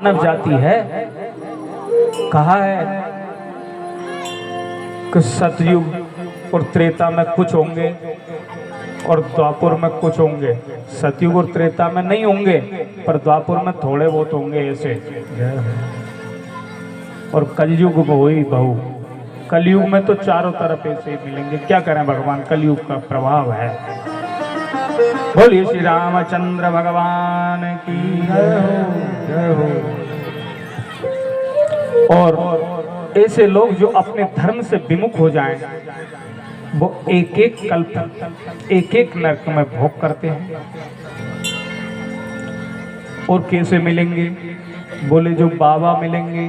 मानव जाति है। कहा है कि सतयुग और त्रेता में कुछ होंगे और द्वापर में कुछ होंगे। सतयुग और त्रेता में नहीं होंगे पर द्वापर में थोड़े बहुत होंगे ऐसे। और कलयुग वही बहु, कलयुग में तो चारों तरफ ऐसे ही मिलेंगे। क्या करें भगवान, कलयुग का प्रभाव है। बोलिए श्री रामचंद्र भगवान की जय हो। और ऐसे लोग जो अपने धर्म से विमुख हो जाएं, वो एक एक कल्प एक एक नरक में भोग करते हैं। और कैसे मिलेंगे? बोले जो बाबा मिलेंगे,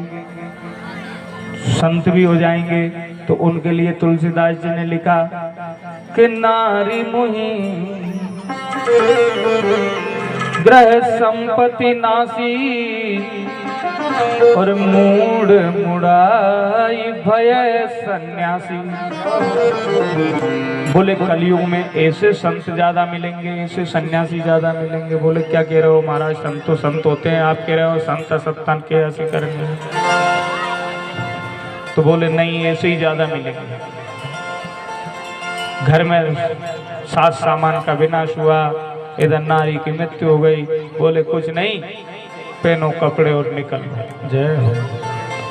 संत भी हो जाएंगे, तो उनके लिए तुलसीदास जी ने लिखा कि नारी मुहि ग्रह संपत्ति नासी और मूड मुड़ाई भय सन्यासी। बोले कलयुग में ऐसे संत ज्यादा मिलेंगे, ऐसे सन्यासी ज्यादा मिलेंगे। बोले क्या कह रहे हो महाराज, संत तो संत होते हैं, आप कह रहे हो संत सत्तान के ऐसे करेंगे? तो बोले नहीं, ऐसे ही ज्यादा मिलेंगे। घर में सात सामान का विनाश हुआ, इधर नारी की मृत्यु हो गई। बोले कुछ नहीं, पहनो कपड़े और निकल जय हो।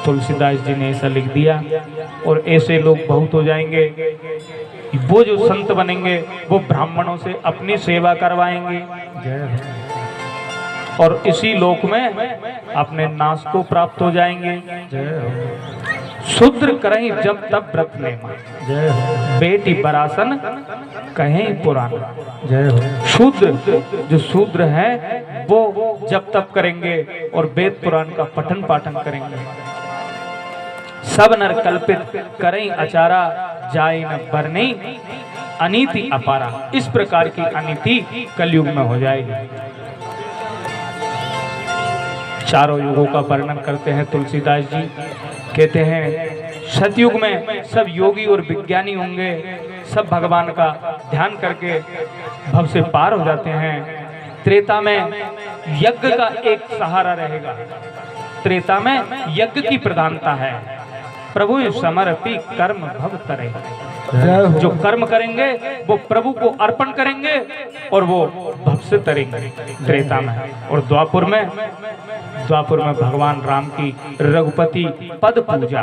तुलसीदास जी ने ऐसा लिख दिया। और ऐसे लोग बहुत हो जाएंगे। वो जो संत बनेंगे वो ब्राह्मणों से अपनी सेवा करवाएंगे जय हो। और इसी लोक में अपने नाश को प्राप्त हो जाएंगे जय हो। शूद्र करें जब तब व्रत लेना जय हो। बेटी बरासन कहें पुराना जय हो। शूद्र जो शूद्र है वो जब तब करेंगे और वेद पुराण का पठन पाठन करेंगे। सब नर कल्पित करें अचारा, जाए न बरने अनीति अपारा। इस प्रकार की अनीति कलयुग में हो जाएगी। चारों युगों का वर्णन करते हैं तुलसीदास जी। कहते हैं सतयुग में सब योगी और विज्ञानी होंगे, सब भगवान का ध्यान करके भव से पार हो जाते हैं। त्रेता में यज्ञ का एक सहारा रहेगा। त्रेता में यज्ञ की प्रधानता है। प्रभु समर्पी कर्म भव तरे। जो कर्म करेंगे वो प्रभु को अर्पण करेंगे और वो भव से तरेंगे त्रेता में। और द्वापर में भगवान राम की रघुपति पद पूजा।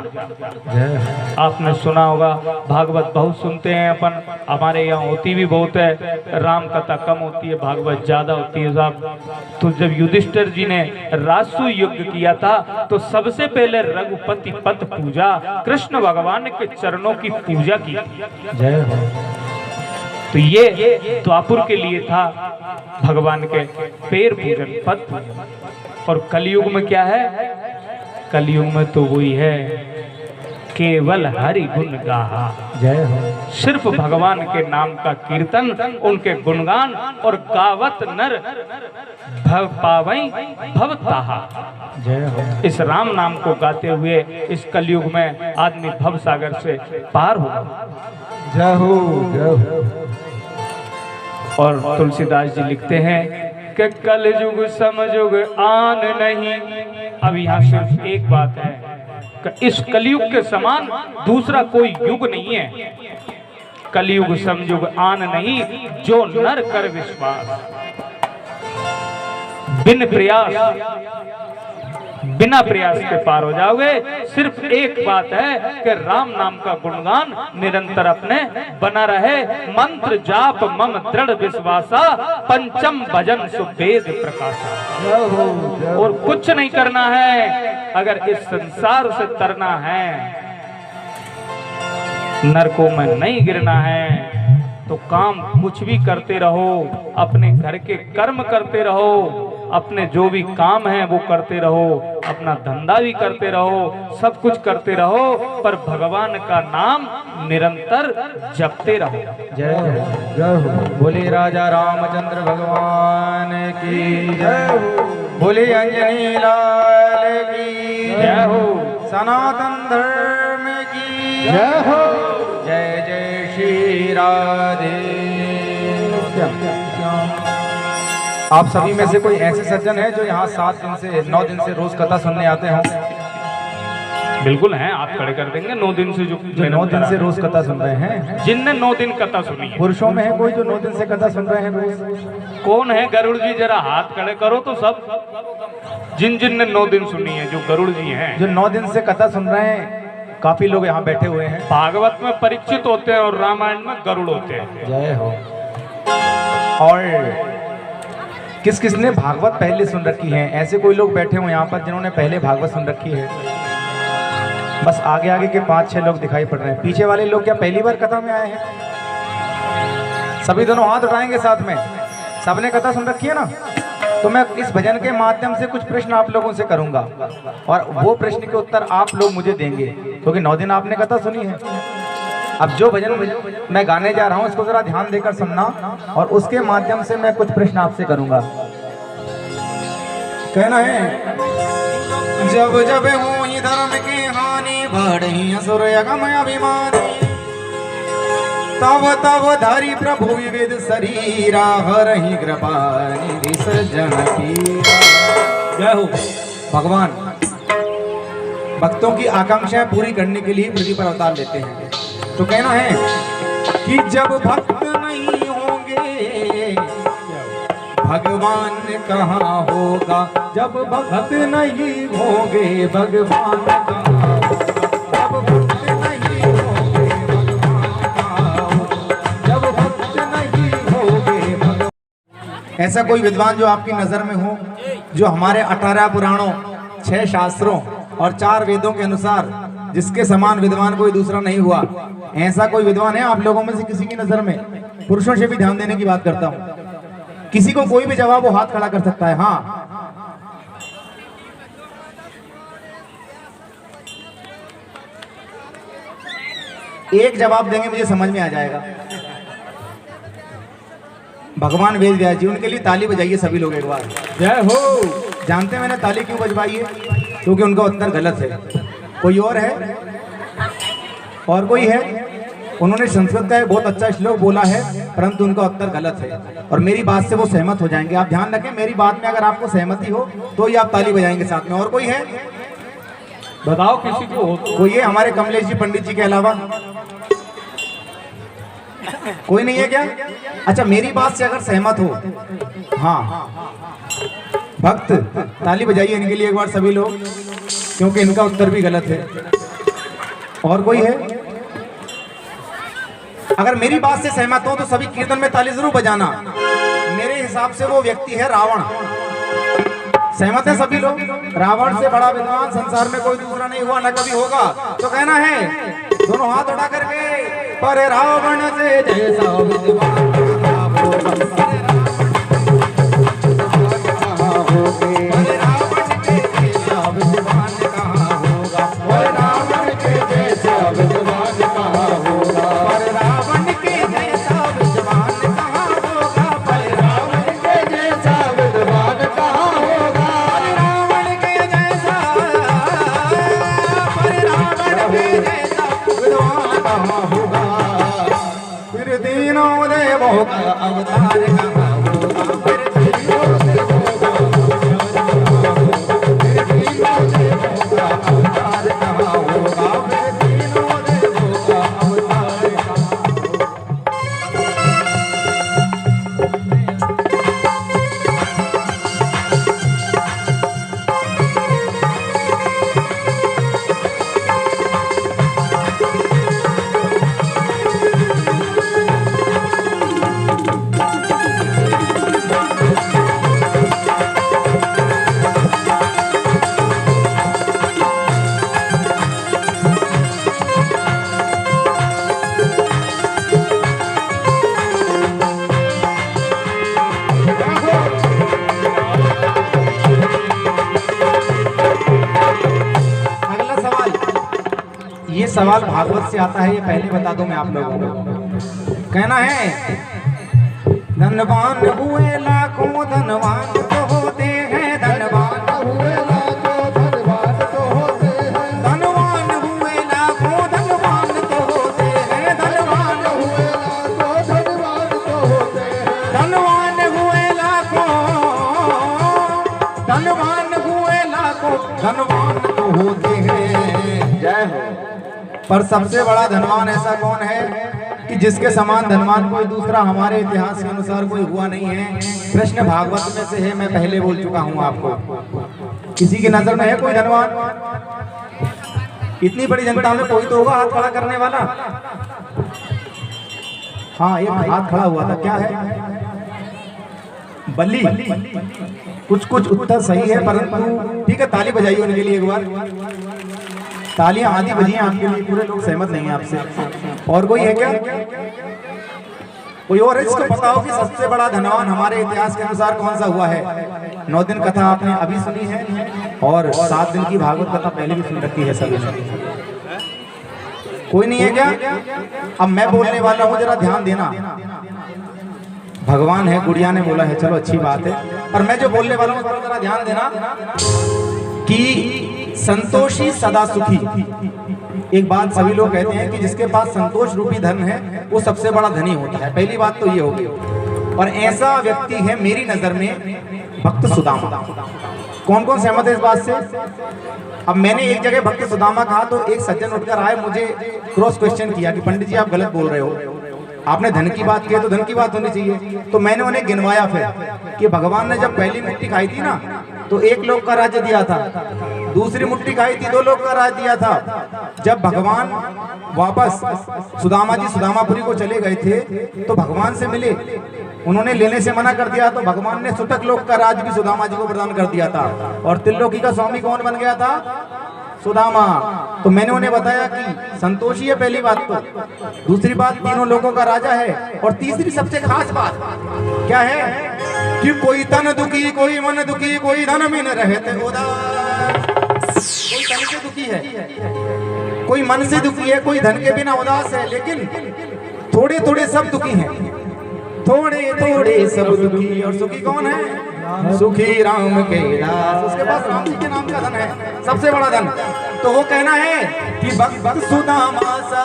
आपने सुना होगा, भागवत बहुत सुनते हैं अपन, हमारे यहाँ होती भी बहुत है। राम कथा कम होती है, भागवत ज्यादा होती है साहब। तो जब युधिष्ठिर जी ने राजसूय युद्ध किया था तो सबसे पहले रघुपति पद पूजा, कृष्ण भगवान के चरणों की पूजा की जय हो। तो ये द्वापर के लिए था, भगवान के पैर पूजन पद पूजन। और कलयुग में क्या है? कलयुग में तो वही है, केवल हरि गुण गाहा जय हो। सिर्फ भगवान के नाम का कीर्तन, उनके गुणगान और गावत नर भव पावई भव ताहा जय हो। इस राम नाम को गाते हुए इस कलयुग में आदमी भव सागर से पार होगा जय हो जय हो। और तुलसीदास जी लिखते हैं कि कलयुग समयुग आन नहीं। अब यहाँ सिर्फ एक बात है कि इस कलयुग के समान दूसरा कोई युग नहीं है। कलयुग समयुग आन नहीं, जो नर कर विश्वास। बिना प्रयास के पार हो जाओगे। सिर्फ एक बात है कि राम नाम का गुणगान निरंतर अपने बना रहे। मंत्र जाप मम दृढ़ विश्वासा, पंचम भजन सुवेद प्रकाशा। और कुछ नहीं करना है अगर इस संसार से तरना है, नरकों में नहीं गिरना है। तो काम कुछ भी करते रहो, अपने घर के कर्म करते रहो, अपने जो भी काम है वो करते रहो, अपना धंधा भी करते रहो, सब कुछ करते रहो, पर भगवान का नाम निरंतर जपते रहो जय हो। बोले राजा रामचंद्र भगवान की जय हो। बोले अंजनी लाल की जय हो। सनातन धर्म की जय हो। जय जय श्री राधे श्याम। आप सभी में से कोई ऐसे सज्जन है जो यहाँ 7 दिन से 9 दिन से रोज कथा सुनने आते हों? बिल्कुल हैं, आप खड़े कर देंगे। 9 दिन से जो 9 दिन से रोज कथा सुन रहे हैं, जिनने 9 दिन कथा सुनी है। पुरुषों में है कोई जो 9 दिन से कथा सुन रहे हैं रोज? कौन है? गरुड़ जी जरा हाथ खड़े करो तो सब जिन ने 9 दिन सुनी है, जो गरुड़ जी हैं, जो 9 दिन से कथा सुन रहे हैं, काफी लोग यहाँ बैठे हुए हैं। भागवत में परीक्षित होते हैं और रामायण में गरुड़ होते हैं। जय हो। और किस किसने भागवत पहले सुन रखी है? ऐसे कोई लोग बैठे हुए यहाँ पर जिन्होंने पहले भागवत सुन रखी है? बस आगे आगे के 5-6 लोग दिखाई पड़ रहे हैं। पीछे वाले लोग क्या पहली बार कथा में आए हैं? सभी दोनों हाथ उठाएंगे साथ में। सबने कथा सुन रखी है ना? तो मैं इस भजन के माध्यम से कुछ प्रश्न आप लोगों से करूंगा और वो प्रश्न के उत्तर आप लोग मुझे देंगे, क्योंकि 9 दिन आपने कथा सुनी है। अब जो भजन मैं गाने जा रहा हूँ इसको जरा ध्यान देकर सुनना और उसके माध्यम से मैं कुछ प्रश्न आपसे करूंगा। कहना है, जब जब हुई धर्म की हानि बढ़ी असुर अगम अभिमानी, तब तब धरी प्रभु विविध शरीरा हरहि कृपा निधि सज्जन की। जय हो। भगवान भक्तों की आकांक्षाएं पूरी करने के लिए पृथ्वी पर अवतार लेते हैं। तो कहना है कि जब भक्त नहीं होंगे भगवान कहाँ होगा? जब भक्त नहीं होंगे भगवान कहाँ होगा? जब भक्त नहीं होंगे भगवान कहाँ होगा? जब भक्त नहीं होंगे भगवान। ऐसा कोई विद्वान जो आपकी नजर में हो, जो हमारे 18 पुराणों, 6 शास्त्रों और 4 वेदों के अनुसार जिसके समान विद्वान कोई दूसरा नहीं हुआ, ऐसा कोई विद्वान है आप लोगों में से किसी की नजर में? पुरुषों से भी ध्यान देने की बात करता हूं। किसी को कोई भी जवाब वो हाथ खड़ा कर सकता है। हाँ, एक जवाब देंगे मुझे समझ में आ जाएगा। भगवान वेद व्यास जी, उनके लिए ताली बजाइए सभी लोग एक बार। जय हो। जानते हैं मैंने ताली क्यों बजवाई है? क्योंकि उनका उत्तर गलत है। कोई और है? और कोई है? उन्होंने संस्कृत का एक बहुत अच्छा श्लोक बोला है, परंतु उनका उत्तर गलत है और मेरी बात से वो सहमत हो जाएंगे। आप ध्यान रखें, मेरी बात में अगर आपको सहमति हो तो ही आप ताली बजाएंगे साथ में। और कोई है? बताओ किसी को हो। कोई है हमारे कमलेश जी पंडित जी के अलावा? कोई नहीं है क्या? अच्छा, मेरी बात से अगर सहमत हो, हाँ भक्त, ताली बजाइए इनके लिए एक बार सभी लोग, क्योंकि इनका उत्तर भी गलत है। और कोई है? अगर मेरी बात से सहमत हो तो सभी कीर्तन में ताली जरूर बजाना। मेरे हिसाब से वो व्यक्ति है रावण। सहमत है सभी लोग? रावण से बड़ा विद्वान संसार में कोई दूसरा नहीं हुआ, न कभी होगा। तो कहना है दोनों हाथ उठा करके, पर रावण से जैसा विद्वान अवतार कहाँ होगा? फिर तीनों देवों का अवतार कहाँ होगा? फिर तीनों देवों का अवतार कहाँ होगा? सवाल भागवत से आता है, ये पहले बता दूं मैं आप लोगों को। कहना है, धनवान हुए लाखों धनवान तो होते हैं, धनवान हुए लाखों धनवान तो होते हैं, धनवान हुए लाखों धनवान तो होते हैं, धनवान हुए लाखों धनवान तो होते हैं, धनवान हुए लाखों धनवान तो होते हैं। जय हो। पर सबसे बड़ा धनवान ऐसा कौन है कि जिसके समान धनवान कोई दूसरा हमारे इतिहास के अनुसार कोई हुआ नहीं है। कृष्ण भागवत में से है, मैं पहले बोल चुका हूं आपको। किसी की नजर में है कोई धनवान? इतनी बड़ी जनता में कोई तो होगा हाथ खड़ा करने वाला। हाँ, एक हाथ खड़ा हुआ था, क्या है? बल्ली। कुछ कुछ उत्तर सही है, परंतु ठीक है, ताली बजाइए उनके लिए एक बार। तालियां आधी बजी हैं आपके लिए, पूरे लोग सहमत नहीं हैं आपसे। और कोई है क्या? कोई और है जिसको पता हो कि सबसे बड़ा धनवान हमारे इतिहास के अनुसार कौन सा हुआ है? 9 दिन कथा आपने अभी सुनी है और 7 दिन की भागवत कथा पहले भी सुन रखी है सभी ने। कोई नहीं है क्या? अब मैं बोलने वाला हूँ, जरा ध्यान देना। भगवान है, गुड़िया ने बोला है, चलो अच्छी बात है, पर मैं जो बोलने वाला हूँ जरा ध्यान देना कि संतोषी सदा सुखी। एक बात सभी लोग कहते हैं कि जिसके पास संतोष रूपी धन है वो सबसे बड़ा धनी होता है। पहली बात तो ये होगी, और ऐसा व्यक्ति है मेरी नजर में भक्त सुदामा। कौन कौन सहमत है इस बात से? अब मैंने एक जगह भक्त सुदामा कहा तो एक सज्जन उठकर आए, मुझे क्रॉस क्वेश्चन किया कि पंडित जी आप गलत बोल रहे हो, आपने धन की बात की है तो धन की बात होनी चाहिए। तो मैंने उन्हें गिनवाया फिर कि भगवान ने जब पहली मुट्ठी खाई थी ना तो 1 लोक का राज्य दिया था, दूसरी मुट्ठी खाई थी 2 लोक का राज्य दिया था। जब भगवान वापस सुदामा जी सुदामापुरी को चले गए थे तो भगवान से मिले, उन्होंने लेने से मना कर दिया, तो भगवान ने सुतक लोक का राज्य भी सुदामा जी को प्रदान कर दिया था। और त्रिलोकी का स्वामी कौन बन गया था? सुदामा। तो मैंने उन्हें बताया कि संतोषी है पहली बात, तो दूसरी बात तीनों लोगों का राजा है, और तीसरी सबसे खास बात क्या है कि कोई तन दुखी, कोई मन दुखी, कोई धन में न रहते उदास। कोई तन से दुखी है, कोई मन से दुखी है, कोई धन के बिना उदास है, लेकिन थोड़े थोड़े सब दुखी हैं, थोड़े थोड़े सब दुखी। और सुखी कौन है? सुखी राम के दास। उसके पास राम जी के नाम का धन है, सबसे बड़ा धन। तो वो कहना है कि भक्त सुदामा सा,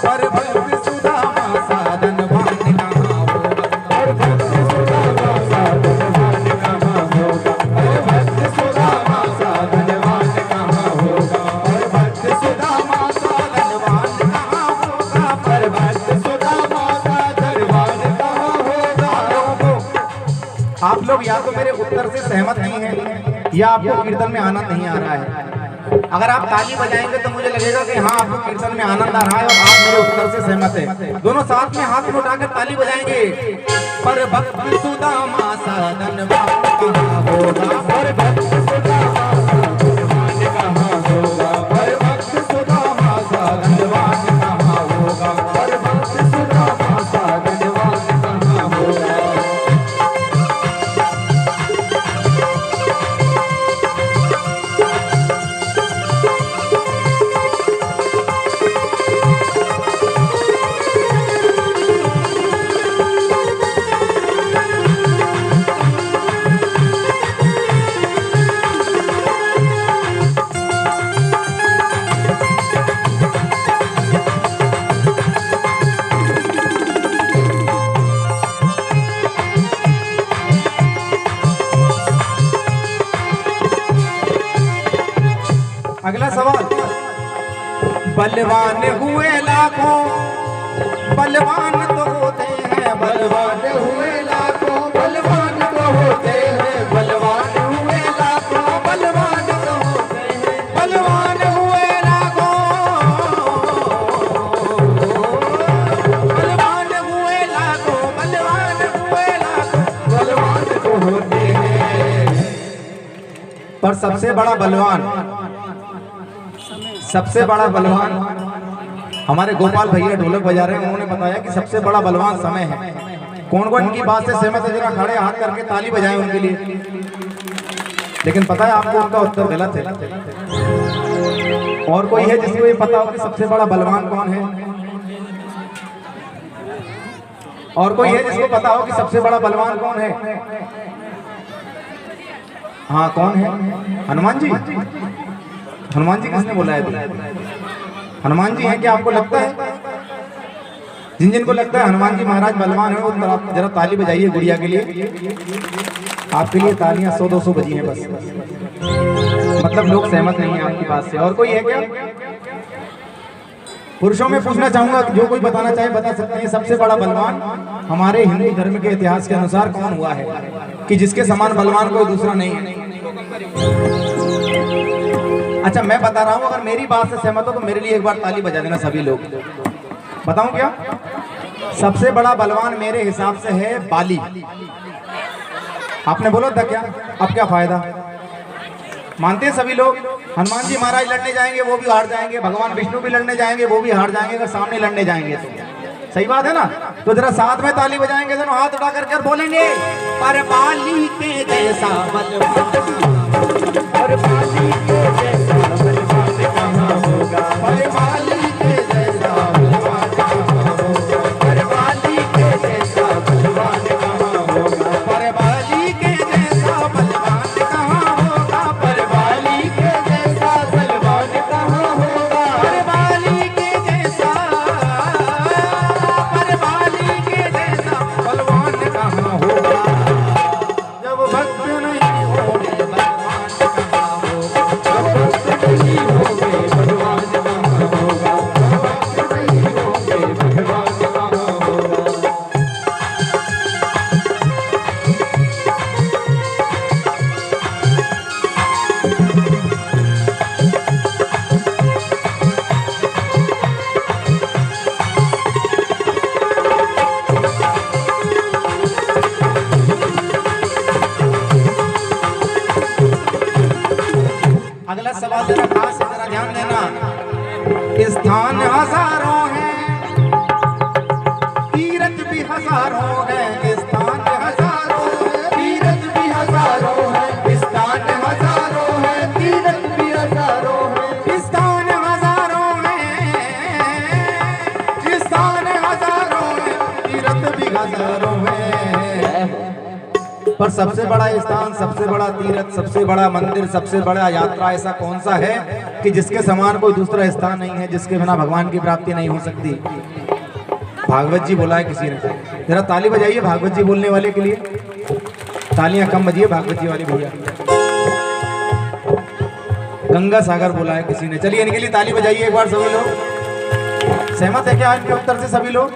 पर भक्त सुदामा सा धनवान कहाँ होगा? और भक्त सुदामा सा धनवान कहाँ होगा? और भक्त सुदामा सा धनवान कहाँ होगा? और भक्त सुदामा सा धनवान कहाँ होगा? पर भक्त सुदामा सा धनवान कहाँ होगा? आप लोग या तो मेरे उत्तर से सहमत नहीं हैं या आपको कीर्तन में आनंद नहीं आ रहा है। अगर आप ताली बजाएंगे तो मुझे लगेगा कि हाँ आपको कीर्तन में आनंद आ रहा है और आप मेरे उत्तर से सहमत हैं। दोनों साथ में हाथ उठाकर ताली बजाएंगे। पर भक्त सुदामा सा धनवान कहाँ होगा? पर भक्त सुदामा सा धनवान कहाँ होगा? पर भक्त सुदामा सा धनवान कहाँ होगा? पर भक्त सुदामा सा धनवान कहाँ होगा? अगला सवाल, बलवान हुए लाखों, बलवान तो होते हैं, बलवान हुए लाखों, बलवान तो होते हैं, बलवान हुए लाखों, बलवान तो होते हैं, बलवान हुए लाखों, बलवान हुए लाखों, बलवान हुए लाखों, बलवान तो होते हैं। पर सबसे बड़ा बलवान, सबसे बड़ा बलवान हमारे गोपाल भैया ढोलक बजा रहे हैं, उन्होंने बताया कि सबसे बड़ा बलवान समय है। कौन कौन की बात से सहमत है? जरा खड़े हाथ करके ताली बजाएं उनके लिए। लेकिन पता है आपको उनका उत्तर गलत है। और कोई है जिसको ये पता हो कि सबसे बड़ा बलवान कौन है? और कोई है जिसको पता हो कि सबसे बड़ा बलवान कौन है? हाँ, कौन है? हनुमान जी। हनुमान जी किसने बोला है? हनुमान जी हैं क्या आपको लगता है? जिन जिन को लगता है हनुमान जी महाराज बलवान है वो जरा ताली बजाइए गुड़िया के लिए। आपके लिए तालियां 100-200 बजी हैं बस, मतलब लोग सहमत नहीं है आपकी बात से। और कोई है क्या? पुरुषों में पूछना चाहूंगा, जो कोई बताना चाहे बता सकते हैं। सबसे बड़ा बलवान हमारे हिंदू धर्म के इतिहास के अनुसार कौन हुआ है कि जिसके समान बलवान कोई दूसरा नहीं है? अच्छा मैं बता रहा हूं, अगर मेरी बात से सहमत हो तो मेरे लिए एक बार ताली बजा देना सभी लोग। बताऊं क्या? सबसे बड़ा बलवान मेरे हिसाब से है बाली। आपने बोला था क्या? अब क्या फायदा? मानते हैं सभी लोग? हनुमान जी महाराज लड़ने जाएंगे वो भी हार जाएंगे, भगवान विष्णु भी लड़ने जाएंगे वो भी हार जाएंगे अगर सामने लड़ने जाएंगे तो। सही बात है ना? तो जरा साथ में ताली बजाएंगे, दोनों हाथ उठा कर बोलेंगे पर बाली के जैसा बलवान, पर बाली के जैसा बलवान कहाँ होगा, पर बाली के जैसा बलवान कहाँ होगा, पर बाली के जैसा बलवान कहाँ होगा, पर बाली के जैसा बलवान कहाँ होगा, पर बाली के जैसा बलवान कहाँ होगा, पर बाली के जैसा, पर बाली के जैसा बलवान कहाँ होगा। जब भक्त नहीं होंगे बलवान कहाँ होगा, जब भक्त नहीं होंगे बलवान कहाँ होगा, जब भक्त नहीं होंगे बलवान कहाँ होगा। अगला सवाल जरा खास है, जरा ध्यान देना। स्थान हजारों हैं, तीर्थ भी हजारों हैं, स्थान हजारों हैं, तीर्थ भी हजारों हैं, स्थान हजारों हैं, तीर्थ भी हजारों हैं, स्थान हजारों हैं, स्थान हजारों हैं, तीर्थ भी हजारों हैं। पर सबसे बड़ा स्थान, सबसे बड़ा तीर्थ, सबसे बड़ा मंदिर, सबसे बड़ा यात्रा ऐसा कौन सा है कि जिसके समान कोई दूसरा स्थान नहीं है, जिसके बिना भगवान की प्राप्ति नहीं हो सकती? भागवत जी बोला है किसी ने। जरा ताली बजाइए भागवत जी बोलने वाले के लिए। तालियां कम बजिए भागवत जी वाली भैया। गंगा सागर बोला है किसी ने। चलिए इनके लिए ताली बजाइए एक बार सभी लोग। सहमत है क्या इनके उत्तर से सभी लोग?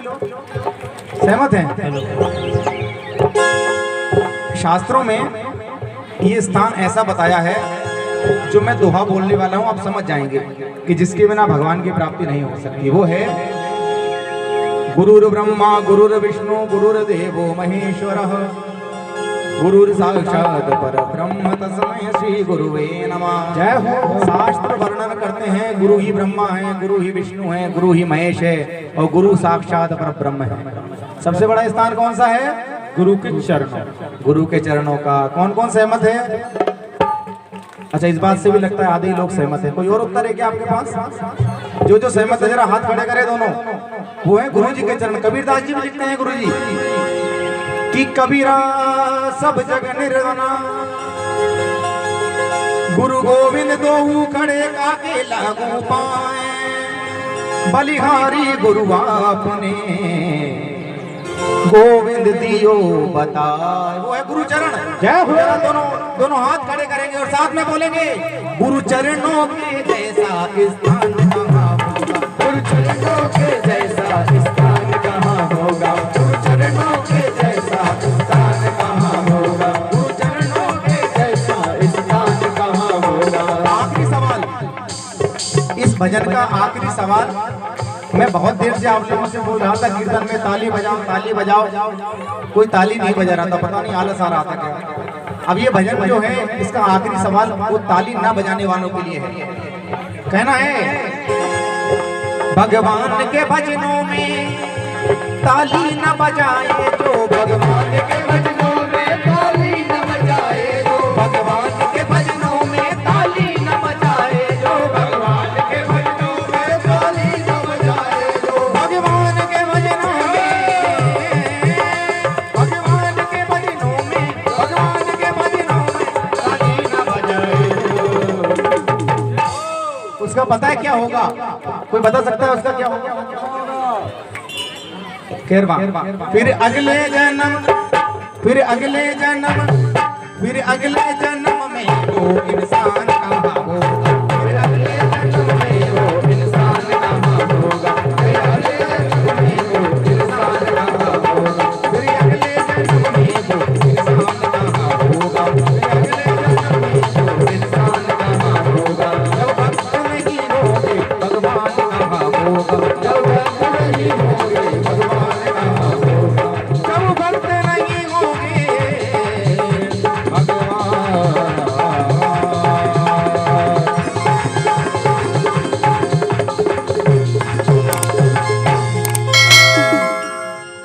सहमत हैं? शास्त्रों में ये स्थान ऐसा बताया है, जो मैं दोहा बोलने वाला हूं आप समझ जाएंगे कि जिसके बिना भगवान की प्राप्ति नहीं हो सकती। वो है गुरुर् ब्रह्मा गुरुर् विष्णु गुरुर्देवो महेश्वरः गुरुर् साक्षात् परब्रह्म तस्मै श्री गुरुवे नमः। जय हो। शास्त्र वर्णन करते हैं गुरु ही ब्रह्मा है, गुरु ही विष्णु है, गुरु ही महेश है और गुरु साक्षात परब्रह्म है। सबसे बड़ा स्थान कौन सा है? गुरु के चरणों। गुरु के चरणों का कौन कौन सहमत है? अच्छा इस बात से भी लगता है आधे लोग सहमत है। कोई और उत्तर है क्या आपके पास? जो जो सहमत है जरा हाथ खड़े करें दोनों। वो है गुरु जी के चरण। कबीरदास जी भी लिखते हैं गुरु जी कि कबीरा सब जग निर्गुणा, गुरु गोविंद दोहु खड़े काके लागू पाए, बलिहारी गुरु आपने गोविंद दियो बताए। वो है गुरु चरण। जय हो। दोनों हाथ खड़े करेंगे और साथ में बोलेंगे गुरु चरणों के जैसा स्थान कहाँ होगा, गुरु चरणों के जैसा स्थान कहाँ होगा, गुरु चरणों के जैसा स्थान कहाँ होगा, गुरु चरणों के जैसा स्थान कहाँ होगा। आखिरी सवाल, इस भजन का आखिरी सवाल। मैं बहुत देर से आप लोगों से बोल रहा था कीर्तन में ताली बजाओ ताली बजाओ, कोई ताली नहीं बजा रहा था, पता नहीं आलस आ रहा था क्या। अब ये भजन जो है इसका आखिरी सवाल वो ताली ना बजाने वालों के लिए है। कहना है भगवान के भजनों में ताली न बजाए जो, भगवान के भजनों में ताली न बजाए जो, भगवान के भजनों में ताली न बजाए जो, भगवान के भजनों में ताली न बजाए जो, भगवान के भजनों में, भगवान के भजनों में, भगवान के भजनों में ताली न बजाए जो। उसका पता है क्या होगा? कोई बता सकता है उसका क्या होगा? केरवा। फिर अगले जन्म फिर अगले जन्म फिर अगले जन्म में वो इंसान कहाँ होगा, फिर अगले जन्म में वो इंसान कहाँ होगा, फिर अगले जन्म में वो इंसान कहाँ होगा, फिर अगले जन्म में वो इंसान कहाँ होगा, फिर अगले जन्म में वो इंसान कहाँ होगा। जब भक्त नहीं होंगे भगवान कहाँ होगा, जब भक्त नहीं होंगे भगवान कहाँ होगा, जब भक्त नहीं होंगे भगवान।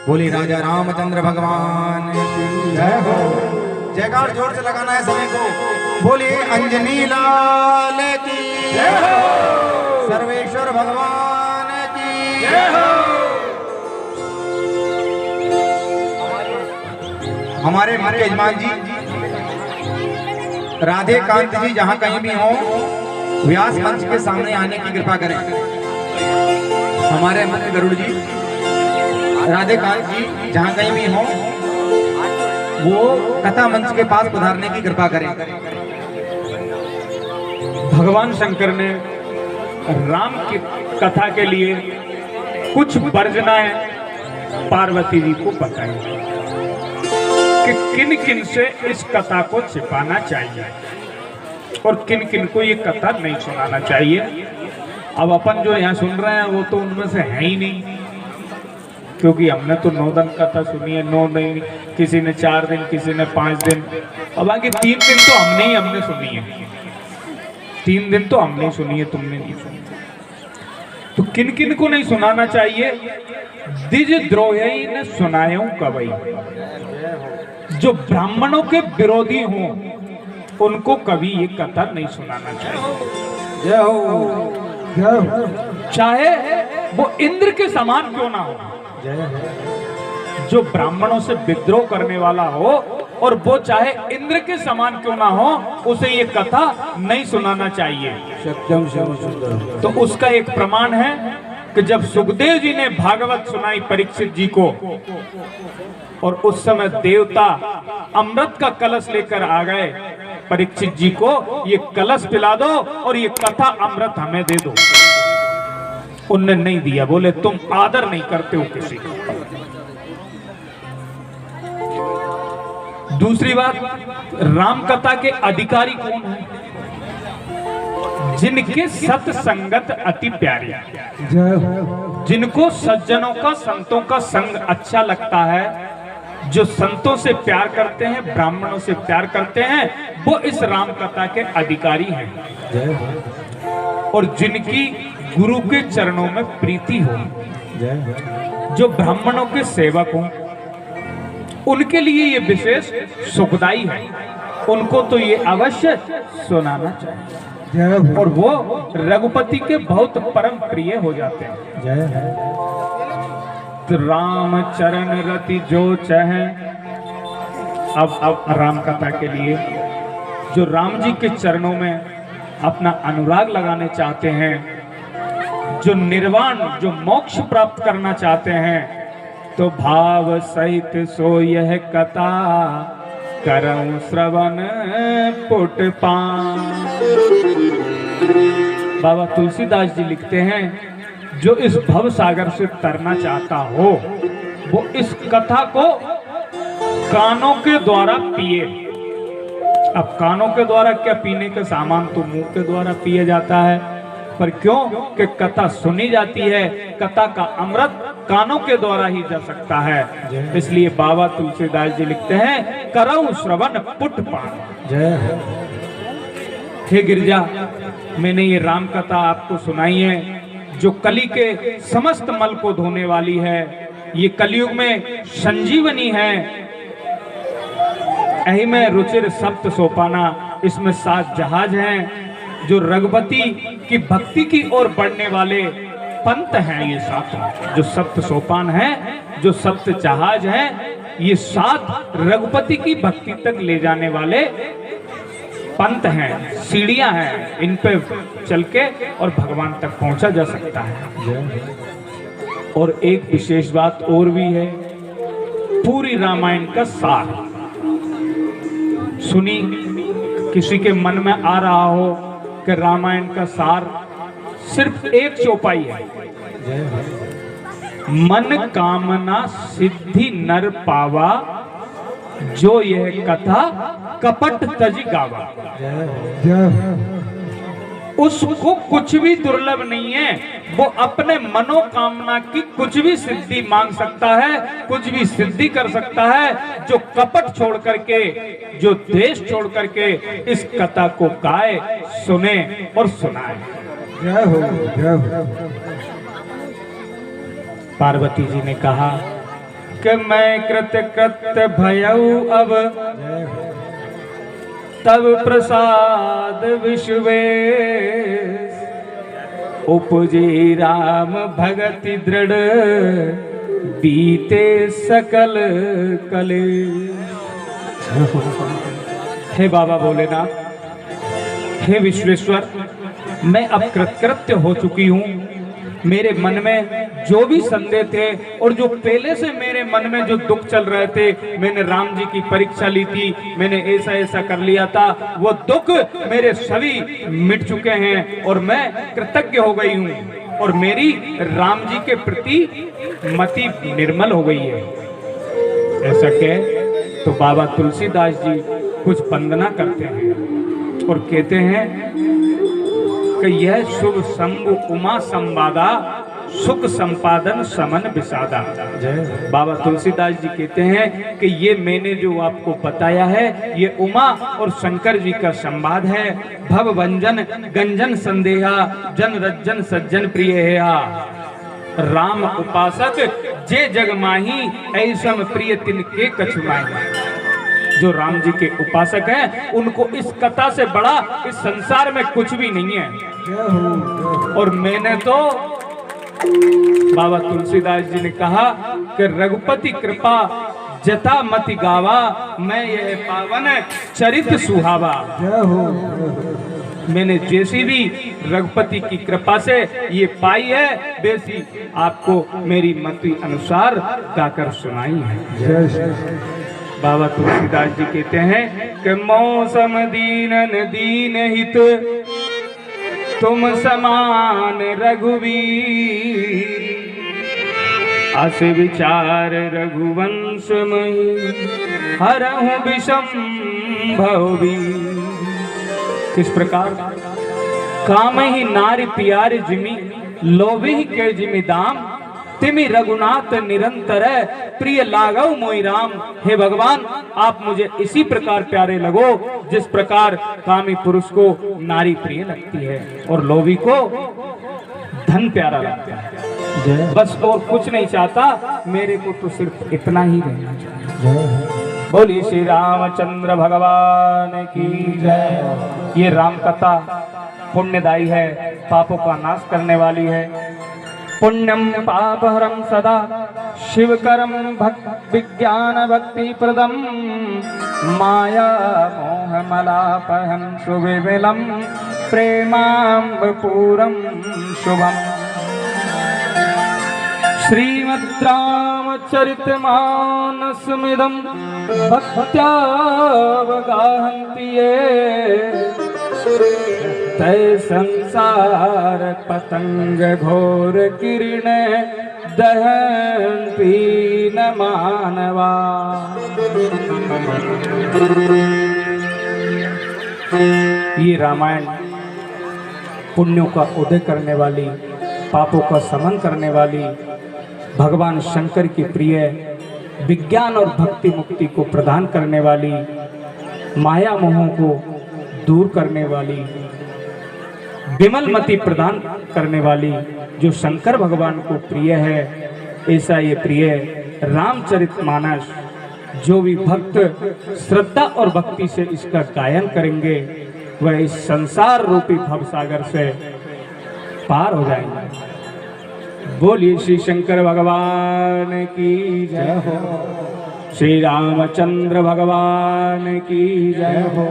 बोले राजा रामचंद्र भगवान की जय हो। जयकार जोर से लगाना है सभी को। बोलिए अंजनी लाल की जय हो, सर्वेश्वर भगवान की जय हो। हमारे मुख्य यजमान जी राधे कांत जी जहां कहीं भी हो व्यास मंच के सामने आने की कृपा करें। हमारे मुख्य गरुड़ जी राधे कांत जी जहां कहीं भी हो वो कथा मंच के पास पधारने की कृपा करें। भगवान शंकर ने राम की कथा के लिए कुछ वर्जनाएं पार्वती जी को बताई कि किन किन से इस कथा को छिपाना चाहिए और किन किन को ये कथा नहीं सुनाना चाहिए। अब अपन जो यहाँ सुन रहे हैं वो तो उनमें से है ही नहीं, क्योंकि हमने तो 9 दिन कथा सुनी है। 9 नहीं, किसी ने 4 दिन, किसी ने 5 दिन, अब आगे 3 दिन तो हमने सुनी है। 3 दिन तो हमने सुनी है, तुमने नहीं सुनी। तो किन किन को नहीं सुनाना चाहिए? द्विज द्रोही ने सुनायो कवई, जो ब्राह्मणों के विरोधी हों उनको कभी ये कथा नहीं सुनाना चाहिए। जय हो। चाहे वो इंद्र के समान क्यों ना हो, जो ब्राह्मणों से विद्रोह करने वाला हो और वो चाहे इंद्र के समान क्यों ना हो, उसे ये कथा नहीं सुनाना चाहिए। सत्यम श्याम सुंदर। तो उसका एक प्रमाण है कि जब सुखदेव जी ने भागवत सुनाई परीक्षित जी को और उस समय देवता अमृत का कलश लेकर आ गए, परीक्षित जी को ये कलश पिला दो और ये कथा अमृत हमें दे दो, उनने नहीं दिया। बोले तुम आदर नहीं करते हो किसी का। दूसरी बात, राम कथा के अधिकारी कौन है? जिनके सत्संगत अति प्यारी, जिनको सज्जनों का, संतों का संग अच्छा लगता है, जो संतों से प्यार करते हैं, ब्राह्मणों से प्यार करते हैं, वो इस राम कथा के अधिकारी हैं। और जिनकी गुरु के चरणों में प्रीति हो, जो ब्राह्मणों के सेवक हों, उनके लिए ये विशेष सुखदाई है। उनको तो ये अवश्य सुनाना चाहिए और वो रघुपति के बहुत परम प्रिय हो जाते हैं। तो राम चरण रति जो चाहे। अब राम कथा के लिए जो राम जी के चरणों में अपना अनुराग लगाने चाहते हैं, जो निर्वाण, जो मोक्ष प्राप्त करना चाहते हैं, तो भाव सहित सो यह कथा करऊं श्रवण पुट पान। बाबा तुलसीदास जी लिखते हैं, जो इस भव सागर से तरना चाहता हो वो इस कथा को कानों के द्वारा पिए। अब कानों के द्वारा क्या, पीने का सामान तो मुंह के द्वारा पिया जाता है, पर क्यों कि कथा सुनी जाती है। कथा का अमृत कानों के द्वारा ही जा सकता है। इसलिए बाबा तुलसीदास जी लिखते हैं, करऊं श्रवण पुट पान। हे गिरजा, मैंने ये राम कथा आपको सुनाई है जो कली के समस्त मल को धोने वाली है। ये कलयुग में संजीवनी है। यही में रुचिर सप्त सोपाना, इसमें 7 जहाज हैं जो रघुपति की भक्ति की ओर बढ़ने वाले पंथ हैं। ये 7 जो सप्त सोपान हैं, जो सप्त जहाज हैं, ये 7 रघुपति की भक्ति तक ले जाने वाले पंथ हैं, सीढ़ियां हैं। इन पे चल के और भगवान तक पहुंचा जा सकता है। और एक विशेष बात और भी है, पूरी रामायण का सार सुनी। किसी के मन में आ रहा हो कि रामायण का सार सिर्फ एक चौपाई है, मन कामना सिद्धि नर पावा, जो यह कथा कपट तज गावा। उसको कुछ भी दुर्लभ नहीं है, वो अपने मनोकामना की कुछ भी सिद्धि मांग सकता है, कुछ भी सिद्धि कर सकता है, जो कपट छोड़ करके, जो द्वेष छोड़ करके इस कथा को गाए, सुने और सुनाए। जय हो, जय हो। पार्वती जी ने कहा कि मैं कृत्य भयऊ अब, तब प्रसाद विश्वेश, उपजी राम भगति दृढ़, बीते सकल कलेश। हे बाबा भोलेनाथ, हे विश्वेश्वर, मैं अब कृतकृत्य हो चुकी हूँ। मेरे मन में जो भी संदेह थे और जो पहले से मेरे मन में जो दुख चल रहे थे, मैंने राम जी की परीक्षा ली थी, मैंने ऐसा ऐसा कर लिया था, वो दुख मेरे सभी मिट चुके हैं और मैं कृतज्ञ हो गई हूँ और मेरी राम जी के प्रति मति निर्मल हो गई है। ऐसा कह तो बाबा तुलसीदास जी कुछ वंदना करते हैं और कहते हैं कि यह शुभ शंभु उमा संवादा, सुख संपादन समन विषादा। बाबा तुलसीदास जी कहते हैं कि ये मैंने जो आपको बताया है, ये उमा और शंकर जी का संवाद है। भव भंजन गंजन संदेहा, जन रज्जन सज्जन प्रिय है। राम उपासक जे जग माही, ऐसम प्रिय तिनके कछु माही। जो राम जी के उपासक हैं, उनको इस कथा से बड़ा इस संसार में कुछ भी नहीं है। और मैंने तो बाबा तुलसीदास जी ने कहा कि रघुपति कृपा जता मति गावा, मैं यह पावन चरित सुहावा। मैंने जैसी भी रघुपति की कृपा से ये पाई है, वैसी आपको मेरी मति अनुसार गाकर सुनाई है। बाबा तुलसीदास जी कहते हैं कि मौसम दीनन दीन हित, तुम समान रघुवीर, अस विचार रघुवंश मही, हरहु विषम भवबीर। किस प्रकार काम ही नारी प्यार जिमी, लोभी के जिमी दाम, तिमि रघुनाथ निरंतर है, प्रिय लागव मोहि राम। हे भगवान, आप मुझे इसी प्रकार प्यारे लगो जिस प्रकार कामी पुरुष को नारी प्रिय लगती है और लोभी को धन प्यारा लगता है। बस और कुछ नहीं चाहता, मेरे को तो सिर्फ इतना ही रहना चाहिए। बोलिए श्री रामचंद्र भगवान की जय। ये राम कथा पुण्यदायी है, पापों का नाश करने वाली है। पुण्यम पापहरम सदा, शिवकरम भक्त विज्ञान भक्ति प्रदम, माया मोह मलापहं सुविमलम, प्रेमाम्बपूरं शुभम। श्रीमद् रामचरितमानसमिदं भक्त्या गाहन्ति ये, तय संसार पतंग घोर किरण, दहन्ति न मानवा। ये रामायण पुण्यों का उदय करने वाली, पापों का शमन करने वाली, भगवान शंकर की प्रिय, विज्ञान और भक्ति मुक्ति को प्रदान करने वाली, माया मोहों को दूर करने वाली, विमल मति प्रदान करने वाली, जो शंकर भगवान को प्रिय है, ऐसा ये प्रिय रामचरितमानस जो भी भक्त श्रद्धा और भक्ति से इसका गायन करेंगे, वह इस संसार रूपी भवसागर से पार हो जाएंगे। बोलिए श्री शंकर भगवान की जय हो, श्री रामचंद्र भगवान की जय हो,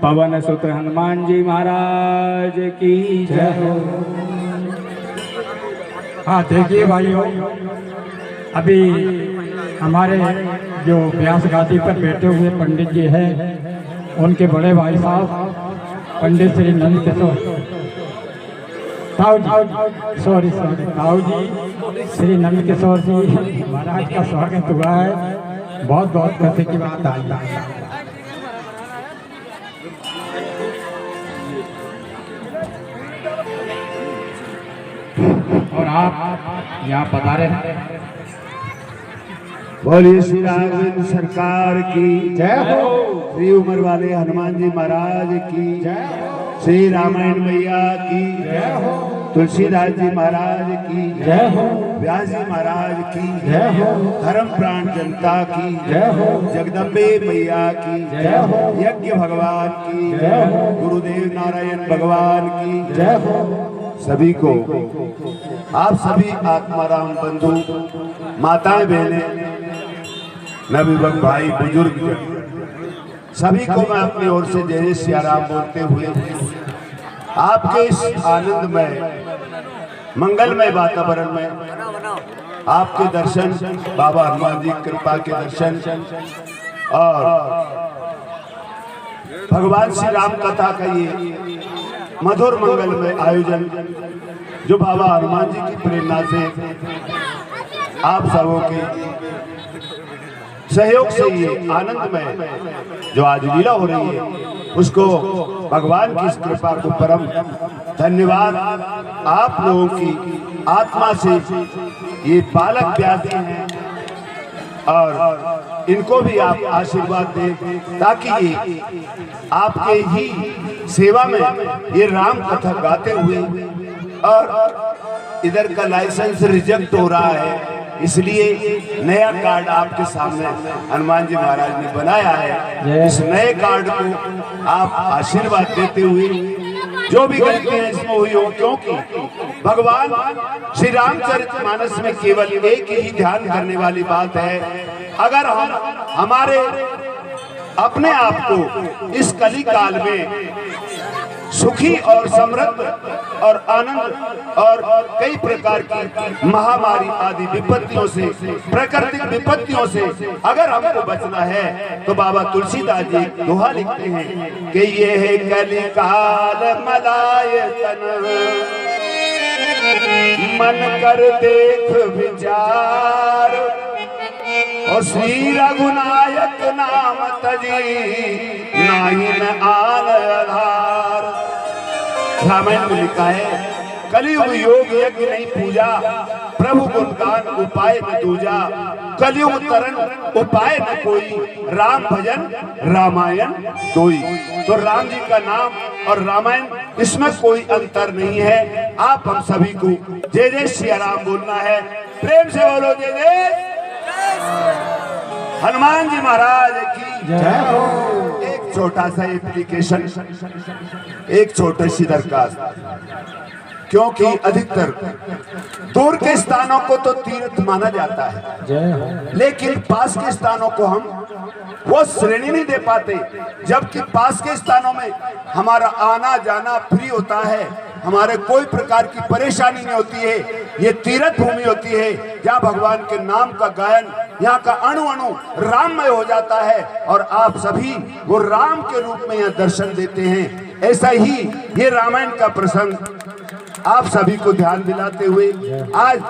पवन सुत हनुमान जी महाराज की जय हो। हाँ देखिए भाइयों, अभी हमारे जो व्यास गादी पर बैठे हुए पंडित जी हैं, उनके बड़े भाई साहब पंडित श्री नंद किशोर ताऊ जी श्री नंद किशोर जी महाराज का स्वागत हुआ है। बहुत बहुत खुशी की बात आई। और आप यहाँ पधारे हैं। बोलिए श्री राघवेंद्र सरकार की जय हो। श्री उमर वाले हनुमान जी महाराज की जय हो। श्री रामायण मैया की जय हो। तुलसीदास जी महाराज की जय हो। व्यास जी महाराज की जय हो। धर्म प्राण जनता की जय हो। जगदम्बे मैया की जय हो। यज्ञ भगवान की जय हो। गुरुदेव नारायण भगवान की जय हो। सभी को, आप सभी आत्माराम बंधु, माताएं, बहनें, नवयुवक भाई, बुजुर्ग सभी को मैं अपनी ओर से जय जय सिया राम बोलते हुए आपके इस आनंदमय मंगलमय वातावरण में आपके दर्शन, बाबा हनुमान जी की कृपा के दर्शन और भगवान श्री राम कथा का ये मधुर मंगलमय आयोजन जो बाबा हनुमान जी की प्रेरणा से आप सबों के सहयोग से ये आनंदमय जो आज लीला हो रही है, उसको भगवान की इस कृपा को परम धन्यवाद। आप लोगों की आत्मा से ये बालक प्यासे हैं और इनको भी आप आशीर्वाद दें ताकि ये आपके ही सेवा में ये राम कथा गाते हुए, और इधर का लाइसेंस रिजेक्ट हो रहा है, इसलिए नया कार्ड आपके सामने हनुमान जी महाराज ने बनाया है। इस नए कार्ड को आप आशीर्वाद देते हुए जो भी गलतियां इसमें हुई हो, क्योंकि भगवान श्री रामचरितमानस में केवल एक ही ध्यान करने वाली बात है। अगर हम हमारे अपने आप को इस कली काल में सुखी और समृद्ध और आनंद और कई प्रकार की महामारी आदि विपत्तियों से, प्राकृतिक विपत्तियों से अगर हमको बचना है तो बाबा तुलसीदास जी दोहा लिखते हैं कि ये है कली काल मलायतन, मन कर देख विचार, और श्री रघुनायक नाम तजी नाही न आन आधार। रामायण में लिखा है कलियुग योग यज्ञ नहीं पूजा, प्रभु गुणगान उपाय न दूजा, कलियुग तरन उपाय न कोई, राम भजन रामायण दोई। तो राम जी का नाम और रामायण इसमें कोई अंतर नहीं है। आप हम सभी को जय जय सिया राम बोलना है। प्रेम से बोलो जय जय हनुमान जी महाराज की जय हो। एक छोटा सा एप्लीकेशन, एक छोटी सी दरखास्त, क्योंकि अधिकतर दूर के स्थानों को तो तीर्थ माना जाता है, लेकिन पास के स्थानों को हम वो श्रेणी नहीं दे पाते। जबकि पास के स्थानों में हमारा आना जाना फ्री होता है, हमारे कोई प्रकार की परेशानी नहीं होती है। ये तीर्थ भूमि होती है जहाँ भगवान के नाम का गायन, यहाँ का अणु अणु राममय हो जाता है, और आप सभी वो राम के रूप में यहाँ दर्शन देते हैं। ऐसा ही ये रामायण का प्रसंग आप सभी को ध्यान दिलाते हुए आज